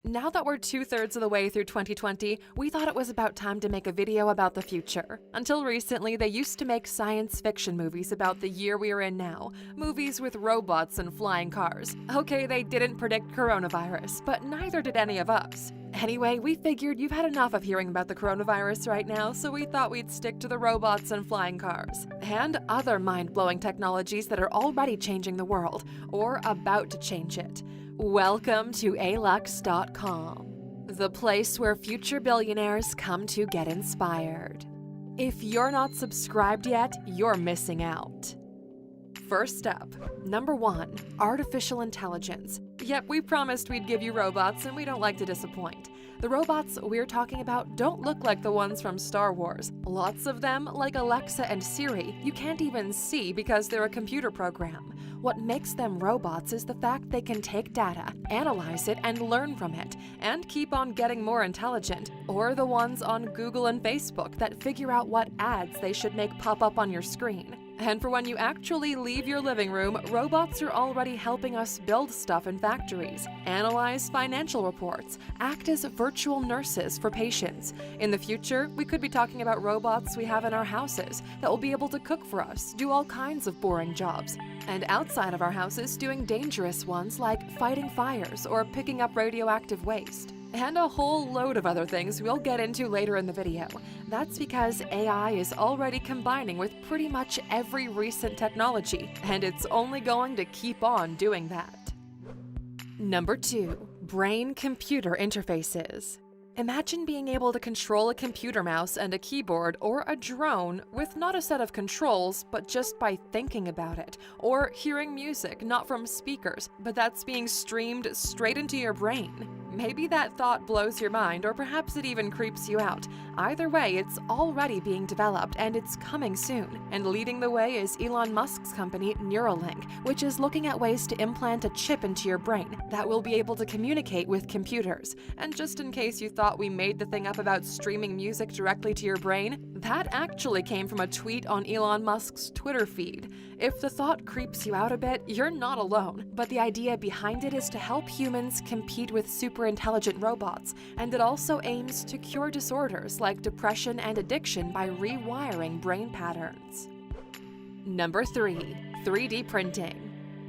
Now that we're 2/3 of the way through 2020, we thought it was about time to make a video about the future. Until recently, they used to make science fiction movies about the year we are in now, movies with robots and flying cars. Okay, they didn't predict coronavirus, but neither did any of us. Anyway, we figured you've had enough of hearing about the coronavirus right now, so we thought we'd stick to the robots and flying cars, and other mind-blowing technologies that are already changing the world, or about to change it. Welcome to alux.com, the place where future billionaires come to get inspired. If you're not subscribed yet, you're missing out. First up, number 1, artificial intelligence. Yep, we promised we'd give you robots, and we don't like to disappoint. The robots we're talking about don't look like the ones from Star Wars. Lots of them, like Alexa and Siri, you can't even see because they're a computer program. What makes them robots is the fact they can take data, analyze it, and learn from it, and keep on getting more intelligent. Or the ones on Google and Facebook that figure out what ads they should make pop up on your screen. And for when you actually leave your living room, robots are already helping us build stuff in factories, analyze financial reports, act as virtual nurses for patients. In the future, we could be talking about robots we have in our houses that will be able to cook for us, do all kinds of boring jobs, and outside of our houses doing dangerous ones like fighting fires or picking up radioactive waste. And a whole load of other things we'll get into later in the video. That's because AI is already combining with pretty much every recent technology, and it's only going to keep on doing that. Number 2, brain-computer interfaces. Imagine being able to control a computer mouse and a keyboard or a drone with not a set of controls, but just by thinking about it, or hearing music not from speakers, but that's being streamed straight into your brain. Maybe that thought blows your mind, or perhaps it even creeps you out. Either way, it's already being developed and it's coming soon. And leading the way is Elon Musk's company Neuralink, which is looking at ways to implant a chip into your brain that will be able to communicate with computers. And just in case you thought we made the thing up about streaming music directly to your brain, that actually came from a tweet on Elon Musk's Twitter feed. If the thought creeps you out a bit, you're not alone, but the idea behind it is to help humans compete with super intelligent robots, and it also aims to cure disorders like depression and addiction by rewiring brain patterns. Number 3, 3D printing.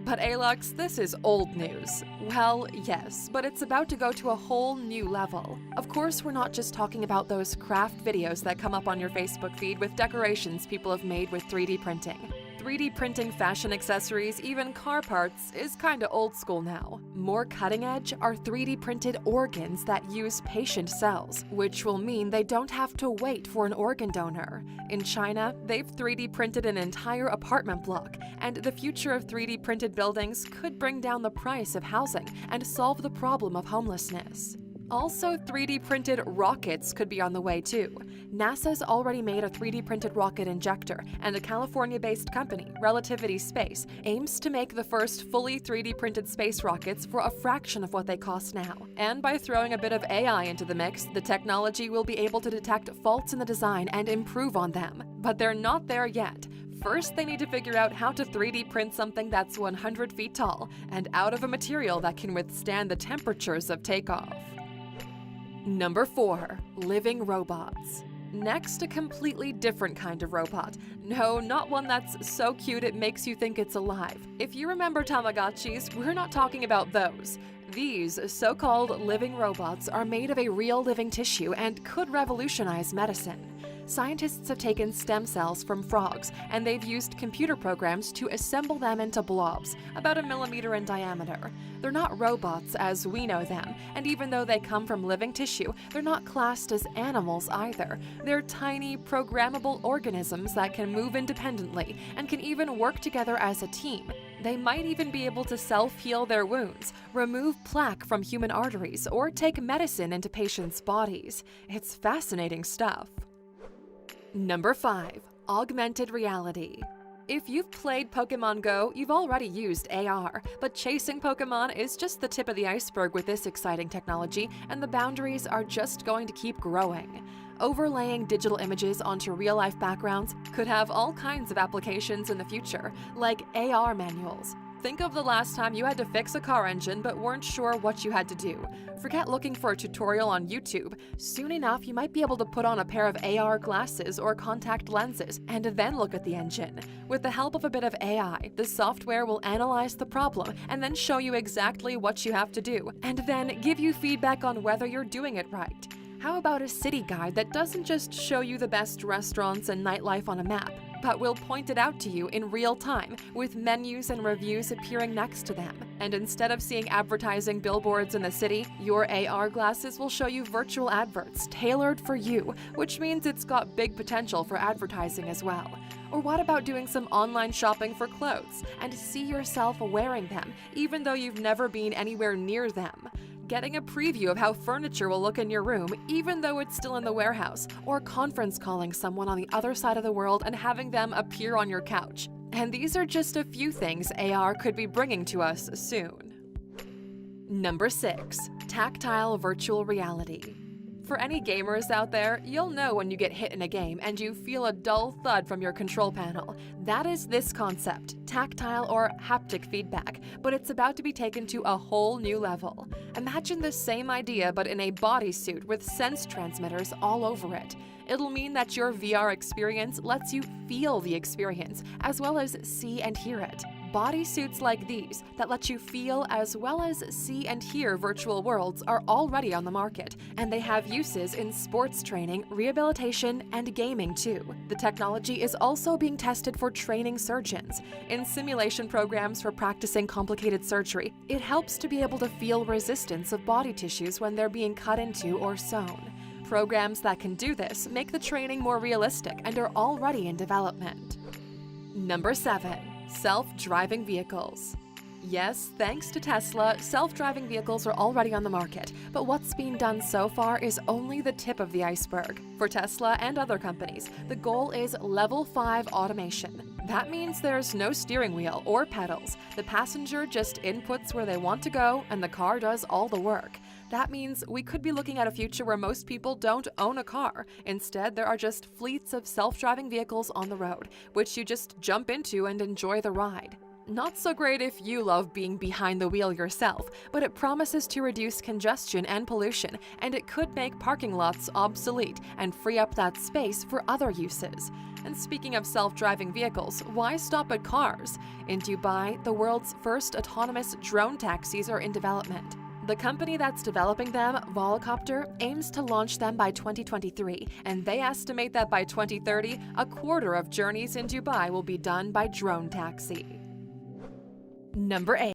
But Alux, this is old news. Well, yes, but it's about to go to a whole new level. Of course, we're not just talking about those craft videos that come up on your Facebook feed with decorations people have made with 3D printing. 3D printing fashion accessories, even car parts, is kinda old school now. More cutting edge are 3D printed organs that use patient cells, which will mean they don't have to wait for an organ donor. In China, they've 3D printed an entire apartment block, and the future of 3D printed buildings could bring down the price of housing and solve the problem of homelessness. Also, 3D printed rockets could be on the way too. NASA's already made a 3D printed rocket injector, and a California-based company, Relativity Space, aims to make the first fully 3D printed space rockets for a fraction of what they cost now. And by throwing a bit of AI into the mix, the technology will be able to detect faults in the design and improve on them. But they're not there yet. First, they need to figure out how to 3D print something that's 100 feet tall and out of a material that can withstand the temperatures of takeoff. Number 4, living robots. Next, a completely different kind of robot. No, not one that's so cute it makes you think it's alive. If you remember Tamagotchis, we're not talking about those. These so-called living robots are made of a real living tissue and could revolutionize medicine. Scientists have taken stem cells from frogs, and they've used computer programs to assemble them into blobs, about 1 millimeter in diameter. They're not robots as we know them, and even though they come from living tissue, they're not classed as animals either. They're tiny, programmable organisms that can move independently and can even work together as a team. They might even be able to self-heal their wounds, remove plaque from human arteries, or take medicine into patients' bodies. It's fascinating stuff. Number 5, augmented reality. If you've played Pokemon Go, you've already used AR, but chasing Pokemon is just the tip of the iceberg with this exciting technology, and the boundaries are just going to keep growing. Overlaying digital images onto real-life backgrounds could have all kinds of applications in the future, like AR manuals. Think of the last time you had to fix a car engine but weren't sure what you had to do. Forget looking for a tutorial on YouTube. Soon enough, you might be able to put on a pair of AR glasses or contact lenses and then look at the engine. With the help of a bit of AI, the software will analyze the problem and then show you exactly what you have to do, and then give you feedback on whether you're doing it right. How about a city guide that doesn't just show you the best restaurants and nightlife on a map, but will point it out to you in real time with menus and reviews appearing next to them? And instead of seeing advertising billboards in the city, your AR glasses will show you virtual adverts tailored for you, which means it's got big potential for advertising as well. Or what about doing some online shopping for clothes and see yourself wearing them, even though you've never been anywhere near them? Getting a preview of how furniture will look in your room, even though it's still in the warehouse, or conference calling someone on the other side of the world and having them appear on your couch. And these are just a few things AR could be bringing to us soon. Number 6. Tactile virtual reality. For any gamers out there, you'll know when you get hit in a game and you feel a dull thud from your control panel. That is this concept, tactile or haptic feedback, but it's about to be taken to a whole new level. Imagine the same idea but in a bodysuit with sense transmitters all over it. It'll mean that your VR experience lets you feel the experience, as well as see and hear it. Bodysuits like these that let you feel as well as see and hear virtual worlds are already on the market, and they have uses in sports training, rehabilitation, and gaming too. The technology is also being tested for training surgeons. In simulation programs for practicing complicated surgery, it helps to be able to feel resistance of body tissues when they're being cut into or sewn. Programs that can do this make the training more realistic and are already in development. Number 7. Self-driving vehicles. Yes, thanks to Tesla, self-driving vehicles are already on the market, but what's been done so far is only the tip of the iceberg. For Tesla and other companies, the goal is Level 5 automation. That means there's no steering wheel or pedals. The passenger just inputs where they want to go, and the car does all the work. That means we could be looking at a future where most people don't own a car. Instead, there are just fleets of self-driving vehicles on the road, which you just jump into and enjoy the ride. Not so great if you love being behind the wheel yourself, but it promises to reduce congestion and pollution, and it could make parking lots obsolete and free up that space for other uses. And speaking of self-driving vehicles, why stop at cars? In Dubai, the world's first autonomous drone taxis are in development. The company that's developing them, Volocopter, aims to launch them by 2023, and they estimate that by 2030, a quarter of journeys in Dubai will be done by drone taxi. Number 8.